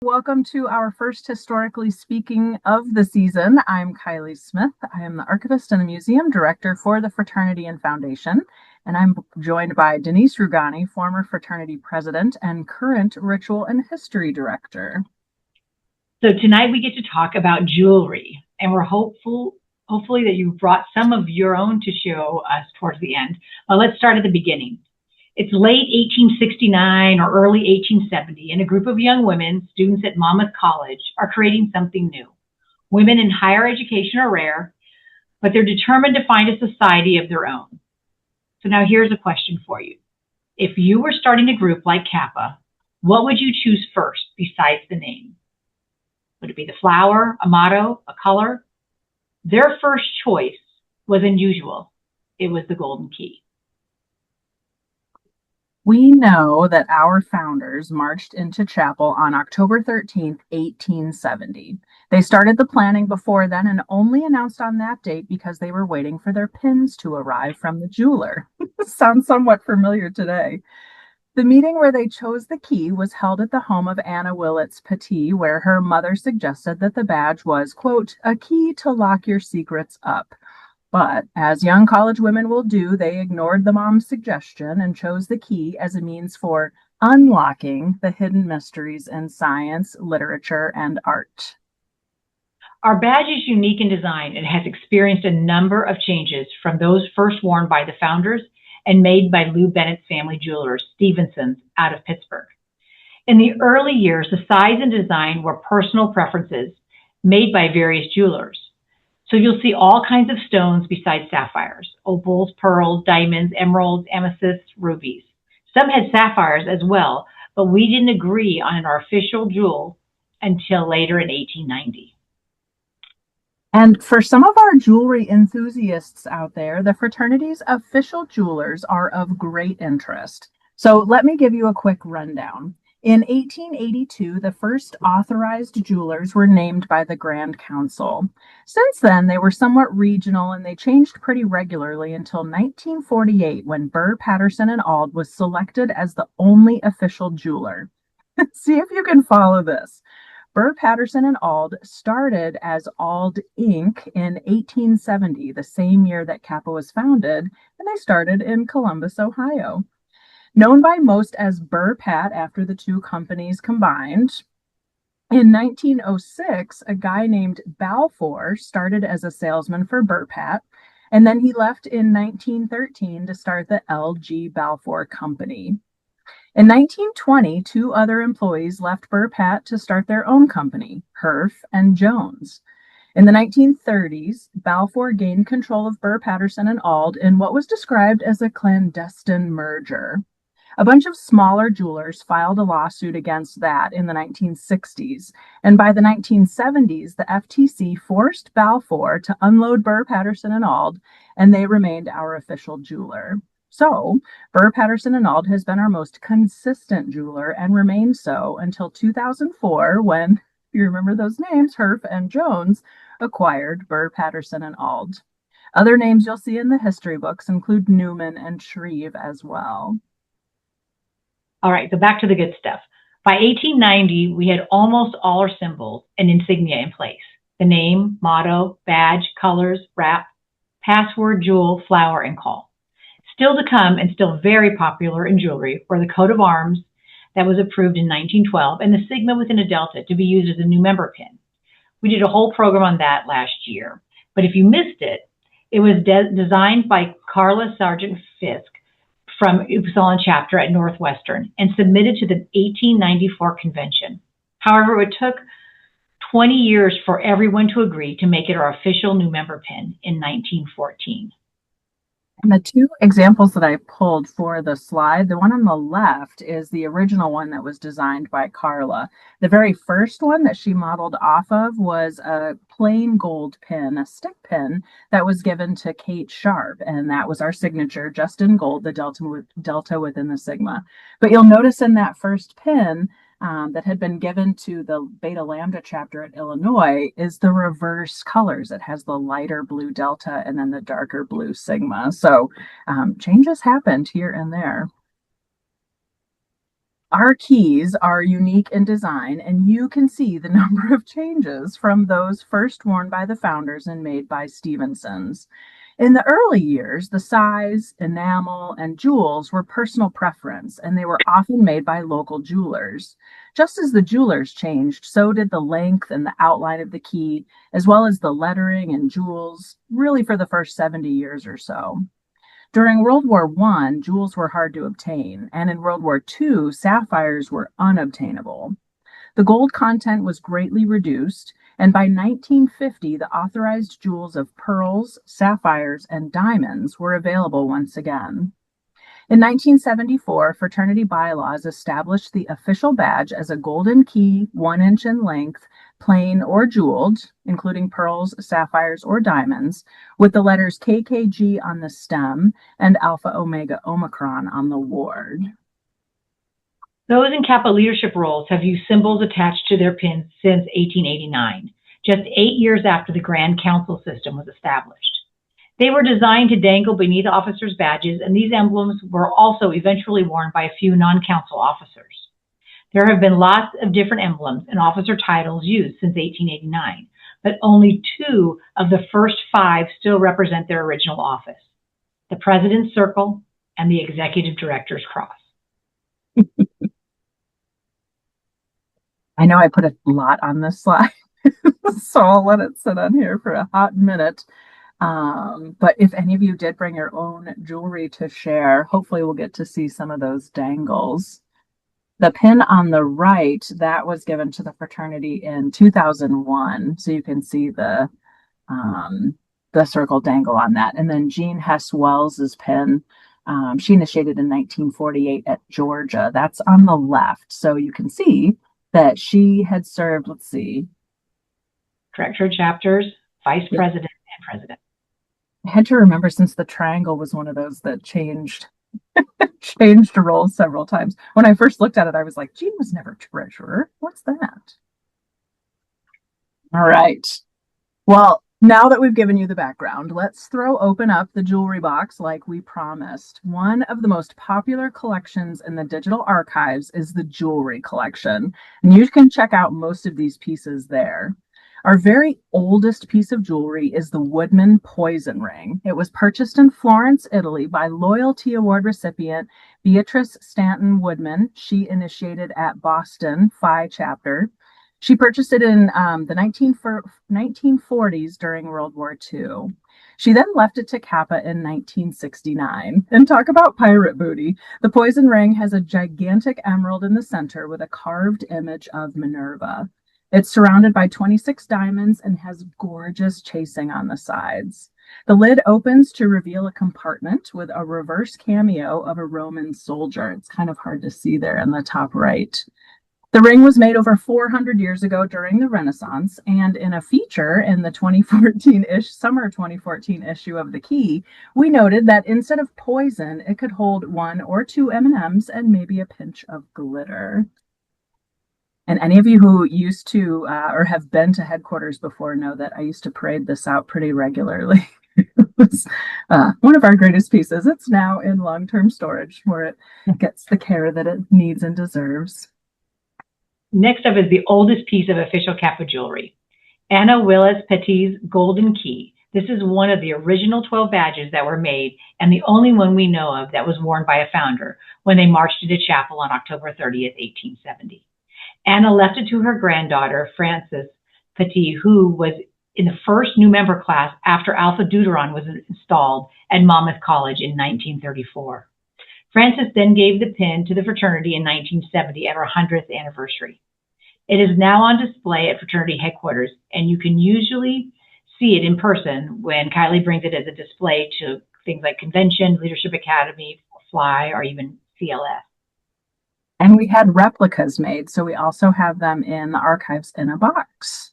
Welcome to our first Historically Speaking of the season. I'm Kylie Smith. I am the Archivist and Museum Director for the Fraternity and Foundation, and I'm joined by Denise Rugani, former fraternity president and current Ritual and History Director. So tonight we get to talk about jewelry, and we're hopefully that you brought some of your own to show us towards the end. Let's start at the beginning. It's late 1869 or early 1870, and a group of young women, students at Monmouth College, are creating something new. Women in higher education are rare, but they're determined to find a society of their own. So now here's a question for you. If you were starting a group like Kappa, what would you choose first besides the name? Would it be the flower, a motto, a color? Their first choice was unusual. It was the golden key. We know that our founders marched into chapel on October 13th, 1870. They started the planning before then and only announced on that date because they were waiting for their pins to arrive from the jeweler. Sounds somewhat familiar today. The meeting where they chose the key was held at the home of Anna Willits Petit, where her mother suggested that the badge was, quote, a key to lock your secrets up. But as young college women will do, they ignored the mom's suggestion and chose the key as a means for unlocking the hidden mysteries in science, literature, and art. Our badge is unique in design and has experienced a number of changes from those first worn by the founders and made by Lou Bennett's family jewelers, Stevenson's, out of Pittsburgh. In the early years, the size and design were personal preferences made by various jewelers. So you'll see all kinds of stones besides sapphires, opals, pearls, diamonds, emeralds, amethysts, rubies. Some had sapphires as well, but we didn't agree on an artificial jewel until later in 1890. And for some of our jewelry enthusiasts out there, the fraternity's official jewelers are of great interest. So let me give you a quick rundown. In 1882, the first authorized jewelers were named by the Grand Council. Since then, they were somewhat regional and they changed pretty regularly until 1948 when Burr, Patterson, and Auld was selected as the only official jeweler. See if you can follow this. Burr, Patterson, and Auld started as Auld Inc. in 1870, the same year that Kappa was founded, and they started in Columbus, Ohio. Known by most as Burr Pat after the two companies combined, in 1906, a guy named Balfour started as a salesman for Burr Pat, and then he left in 1913 to start the L.G. Balfour Company. In 1920, two other employees left Burr Pat to start their own company, Herf and Jones. In the 1930s, Balfour gained control of Burr, Patterson, and Auld in what was described as a clandestine merger. A bunch of smaller jewelers filed a lawsuit against that in the 1960s, and by the 1970s, the FTC forced Balfour to unload Burr, Patterson, and Auld, and they remained our official jeweler. So, Burr, Patterson, and Auld has been our most consistent jeweler and remained so until 2004 when, if you remember those names, Herf and Jones acquired Burr, Patterson, and Auld. Other names you'll see in the history books include Newman and Shreve as well. All right, so back to the good stuff. By 1890, we had almost all our symbols and insignia in place. The name, motto, badge, colors, wrap, password, jewel, flower, and call. Still to come and still very popular in jewelry were the coat of arms that was approved in 1912 and the sigma within a delta to be used as a new member pin. We did a whole program on that last year, but if you missed it, it was designed by Carla Sargent Fisk from Upsilon chapter at Northwestern and submitted to the 1894 convention. However, it took 20 years for everyone to agree to make it our official new member pin in 1914. And the two examples that I pulled for the slide, the one on the left is the original one that was designed by Carla. The very first one that she modeled off of was a plain gold pin, a stick pin that was given to Kate Sharp, and that was our signature, just in gold, the delta within the sigma. But you'll notice in that first pin that had been given to the Beta Lambda chapter at Illinois is the reverse colors. It has the lighter blue delta and then the darker blue sigma. So changes happened here and there. Our keys are unique in design, and you can see the number of changes from those first worn by the founders and made by Stevenson's. In the early years, the size, enamel, and jewels were personal preference, and they were often made by local jewelers. Just as the jewelers changed, so did the length and the outline of the key, as well as the lettering and jewels, really for the first 70 years or so. During World War I, jewels were hard to obtain, and in World War II, sapphires were unobtainable. The gold content was greatly reduced, and by 1950, the authorized jewels of pearls, sapphires, and diamonds were available once again. In 1974, fraternity bylaws established the official badge as a golden key, 1 inch in length, plain or jeweled, including pearls, sapphires, or diamonds, with the letters KKG on the stem and Alpha Omega Omicron on the ward. Those in Kappa leadership roles have used symbols attached to their pins since 1889, just 8 years after the Grand Council system was established. They were designed to dangle beneath officers' badges, and these emblems were also eventually worn by a few non-council officers. There have been lots of different emblems and officer titles used since 1889, but only 2 of the first 5 still represent their original office: the President's Circle and the Executive Director's Cross. I know I put a lot on this slide, so I'll let it sit on here for a hot minute. But if any of you did bring your own jewelry to share, hopefully we'll get to see some of those dangles. The pin on the right, that was given to the fraternity in 2001. So you can see the circle dangle on that. And then Jean Hess Wells's pin, she initiated in 1948 at Georgia. That's on the left. So you can see that she had served, let's see. Director of chapters, vice president, and president. I had to remember, since the triangle was one of those that changed roles several times. When I first looked at it, I was like, Jean was never treasurer. What's that? All right. Well, now that we've given you the background, let's open up the jewelry box like we promised. One of the most popular collections in the digital archives is the jewelry collection, and you can check out most of these pieces there. Our very oldest piece of jewelry is the Woodman poison ring. It was purchased in Florence, Italy by Loyalty Award recipient Beatrice Stanton Woodman. She initiated at Boston Phi chapter. She purchased it in the 1940s during World War II. She then left it to Kappa in 1969. And talk about pirate booty. The poison ring has a gigantic emerald in the center with a carved image of Minerva. It's surrounded by 26 diamonds and has gorgeous chasing on the sides. The lid opens to reveal a compartment with a reverse cameo of a Roman soldier. It's kind of hard to see there in the top right. The ring was made over 400 years ago during the Renaissance, and in a feature in the summer 2014 issue of The Key, we noted that instead of poison, it could hold 1 or 2 M&Ms and maybe a pinch of glitter. And any of you who used to or have been to headquarters before know that I used to parade this out pretty regularly. It was one of our greatest pieces. It's now in long-term storage where it gets the care that it needs and deserves. Next up is the oldest piece of official Kappa jewelry, Anna Willis Petit's golden key. This is one of the original 12 badges that were made, and the only one we know of that was worn by a founder when they marched into chapel on October 30th, 1870. Anna left it to her granddaughter, Frances Petit, who was in the first new member class after Alpha Deuteron was installed at Monmouth College in 1934. Frances then gave the pin to the fraternity in 1970 at our 100th anniversary. It is now on display at fraternity headquarters, and you can usually see it in person when Kylie brings it as a display to things like convention, Leadership Academy, Fly, or even CLS. And we had replicas made, so we also have them in the archives in a box.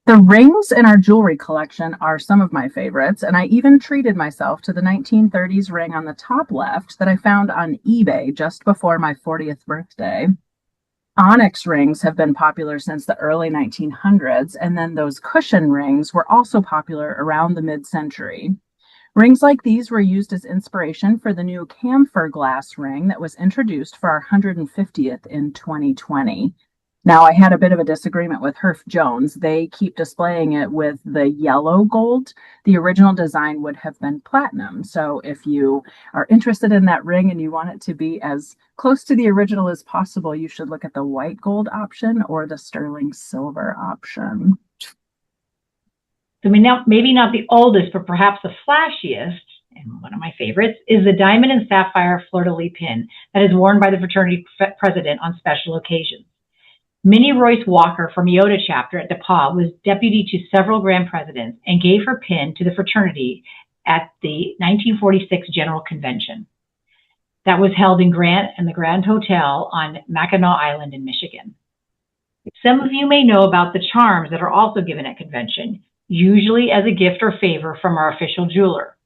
The rings in our jewelry collection are some of my favorites, and I even treated myself to the 1930s ring on the top left that I found on eBay just before my 40th birthday. Onyx rings have been popular since the early 1900s, and then those cushion rings were also popular around the mid-century. Rings like these were used as inspiration for the new camphor glass ring that was introduced for our 150th in 2020. Now, I had a bit of a disagreement with Herf Jones. They keep displaying it with the yellow gold. The original design would have been platinum. So, if you are interested in that ring and you want it to be as close to the original as possible, you should look at the white gold option or the sterling silver option. So maybe not the oldest, but perhaps the flashiest, and one of my favorites, is the diamond and sapphire Fleur-de-Lis pin that is worn by the fraternity president on special occasions. Minnie Royce Walker from Iota chapter at DePauw was deputy to several grand presidents and gave her pin to the fraternity at the 1946 General Convention that was held in the Grand Hotel on Mackinac Island in Michigan. Some of you may know about the charms that are also given at convention, usually as a gift or favor from our official jeweler.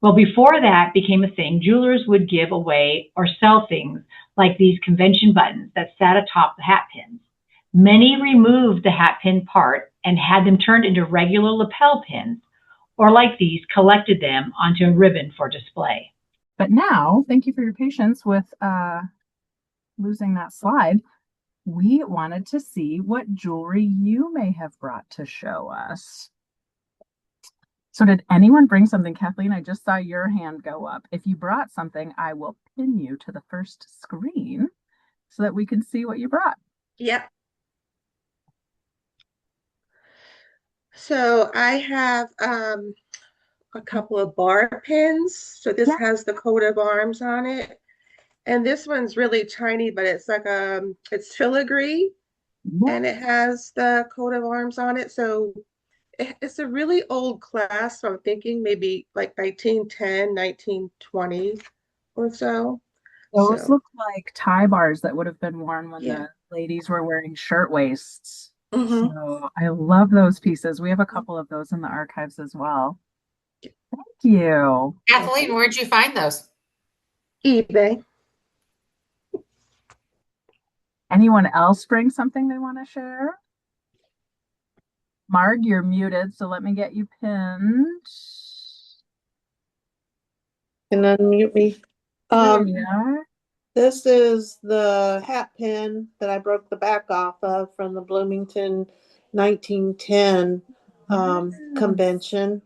Well, before that became a thing, jewelers would give away or sell things like these convention buttons that sat atop the hat pins. Many removed the hat pin part and had them turned into regular lapel pins, or like these, collected them onto a ribbon for display. But now, thank you for your patience with losing that slide. We wanted to see what jewelry you may have brought to show us. So did anyone bring something? Kathleen, I just saw your hand go up. If you brought something, I will pin you to the first screen so that we can see what you brought. Yep. So I have a couple of bar pins. So this has the coat of arms on it. And this one's really tiny, but it's like it's filigree and it has the coat of arms on it. So it's a really old class. So I'm thinking maybe like 1910, 1920 or so. Those look like tie bars that would have been worn when Yeah. the ladies were wearing shirtwaists. Mhm. So I love those pieces. We have a couple of those in the archives as well. Thank you. Kathleen, where'd you find those? eBay. Anyone else bring something they want to share? Marg, you're muted, so let me get you pinned. Can unmute me. There you are. This is the hat pin that I broke the back off of from the Bloomington 1910 convention.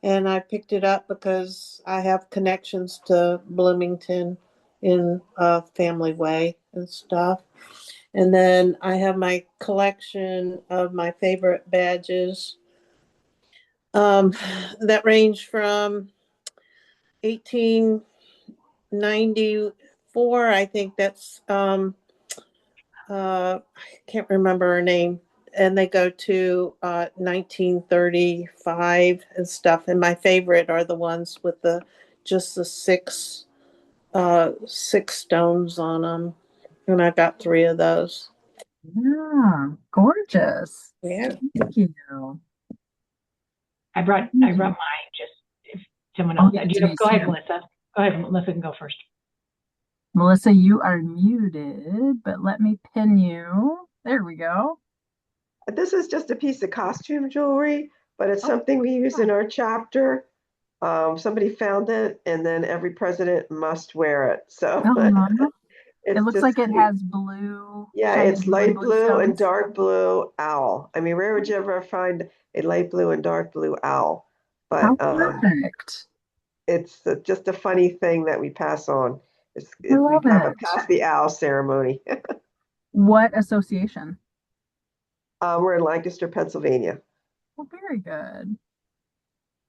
And I picked it up because I have connections to Bloomington in a family way and stuff. And then I have my collection of my favorite badges that range from 1894. I think that's I can't remember her name, and they go to 1935 and stuff. And my favorite are the ones with just the six stones on them, and I got 3 of those. Yeah, gorgeous. Yeah. Thank you. I brought mine. Just if someone else, yeah, go ahead, Melissa. Go ahead, Melissa can go first. Melissa, you are muted, but let me pin you. There we go. This is just a piece of costume jewelry, but it's something we use in our chapter. Somebody found it, and then every president must wear it. So it looks like it has blue. Yeah, it's light blue stones. and dark blue owl. I mean, where would you ever find a light blue and dark blue owl? But how perfect. It's just a funny thing that we pass on. I love we have it. a pass the owl ceremony. What association? We're in Lancaster, Pennsylvania. Oh, very good.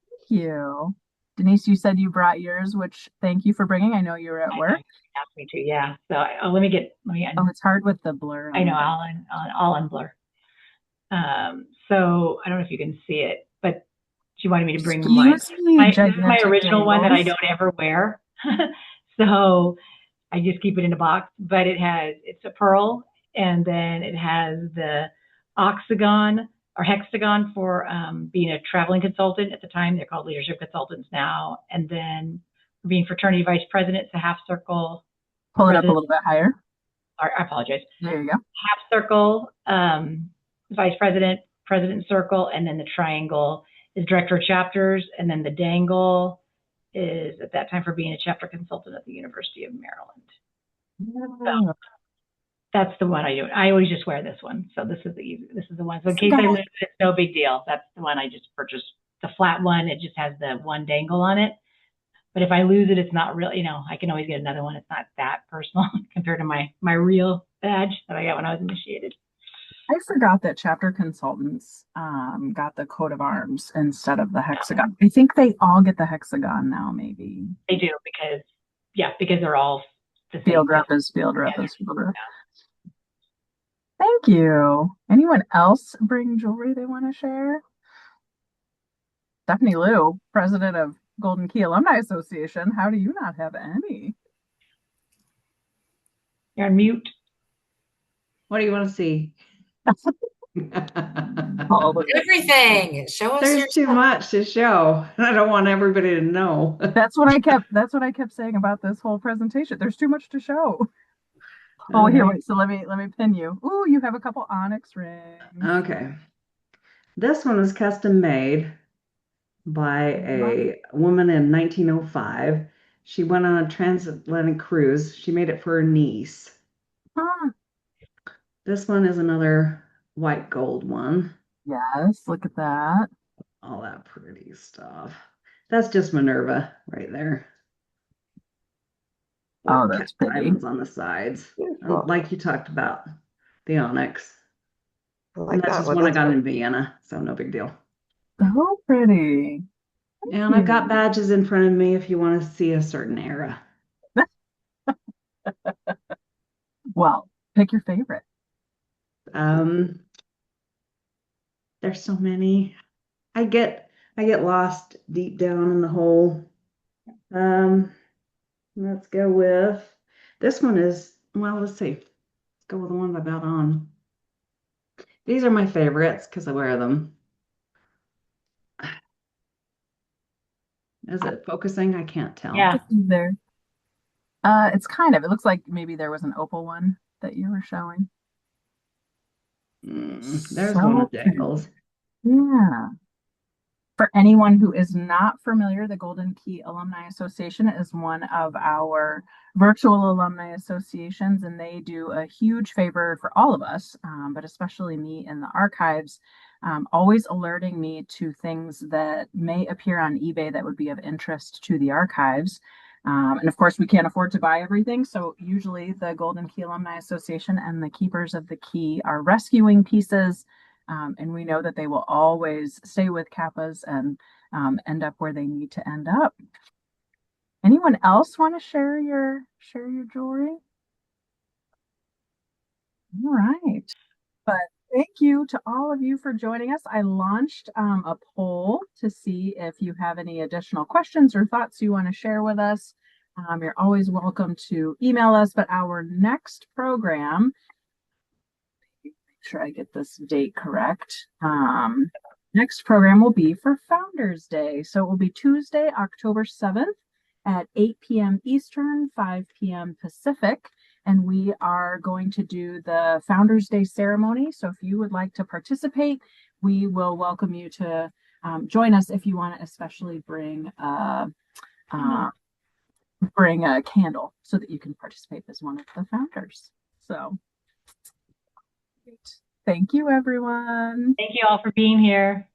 Thank you. Denise, you said you brought yours, which thank you for bringing. I know you were at work. Asked me to, yeah. So let me. Oh, it's hard with the blur. I know, I'll unblur. So I don't know if you can see it, but she wanted me to bring my original one that I don't ever wear. So I just keep it in a box, but it's a pearl, and then it has the octagon or hexagon for being a traveling consultant at the time. They're called leadership consultants now. And then for being fraternity vice president, it's a half circle. Pull it up a little bit higher. I apologize. There you go. Half circle, vice president, president circle, and then the triangle is director of chapters, and then the dangle is at that time for being a chapter consultant at the University of Maryland. So that's the one I do. I always just wear this one. So this is the one. So in case I lose it, it's no big deal. That's the one I just purchased. The flat one, it just has the one dangle on it. But if I lose it, it's not really, I can always get another one. It's not that personal compared to my real badge that I got when I was initiated. I forgot that chapter consultants got the coat of arms instead of the hexagon. I think they all get the hexagon now, maybe. They do because they're all the same. Field rep is field rep is field rep. Thank you. Anyone else bring jewelry they want to share? Stephanie Liu, president of Golden Key Alumni Association. How do you not have any? You're on mute. What do you want to see? Everything. Show us. There's too much to show. I don't want everybody to know. That's what I kept saying about this whole presentation. There's too much to show. Oh, Okay. here, wait. So let me pin you. Ooh, you have a couple onyx rings. Okay. This one was custom made by a woman in 1905. She went on a transatlantic cruise. She made it for her niece. Huh. This one is another white gold one. Yes, look at that. All that pretty stuff. That's just Minerva right there. Oh, With that's cat pretty. diamonds on the sides. Beautiful. Like you talked about, the onyx. I like And that's that just one. one I That's got good. in Vienna, so no big deal. So pretty. And I've got badges in front of me if you want to see a certain era. Well, pick your favorite. There's so many. I get lost deep down in the hole. Let's go with this one let's see. Let's go with the one I got on. These are my favorites because I wear them. Is it focusing? I can't tell. Yeah. There. It's it looks like maybe there was an opal one that you were showing. There's So one of pretty. Dangles. Yeah. For anyone who is not familiar, the Golden Key Alumni Association is one of our virtual alumni associations, and they do a huge favor for all of us, but especially me in the archives, always alerting me to things that may appear on eBay that would be of interest to the archives. And of course, we can't afford to buy everything. So usually the Golden Key Alumni Association and the Keepers of the Key are rescuing pieces. And we know that they will always stay with Kappas and end up where they need to end up. Anyone else want to share your jewelry? All right. But thank you to all of you for joining us. I launched a poll to see if you have any additional questions or thoughts you want to share with us. You're always welcome to email us, but our next program, make sure I get this date correct. Next program will be for Founders Day. So it will be Tuesday, October 7th at 8 p.m. Eastern, 5 p.m. Pacific. And we are going to do the Founders Day ceremony. So if you would like to participate, we will welcome you to join us if you want to especially bring a candle so that you can participate as one of the founders. So thank you, everyone. Thank you all for being here.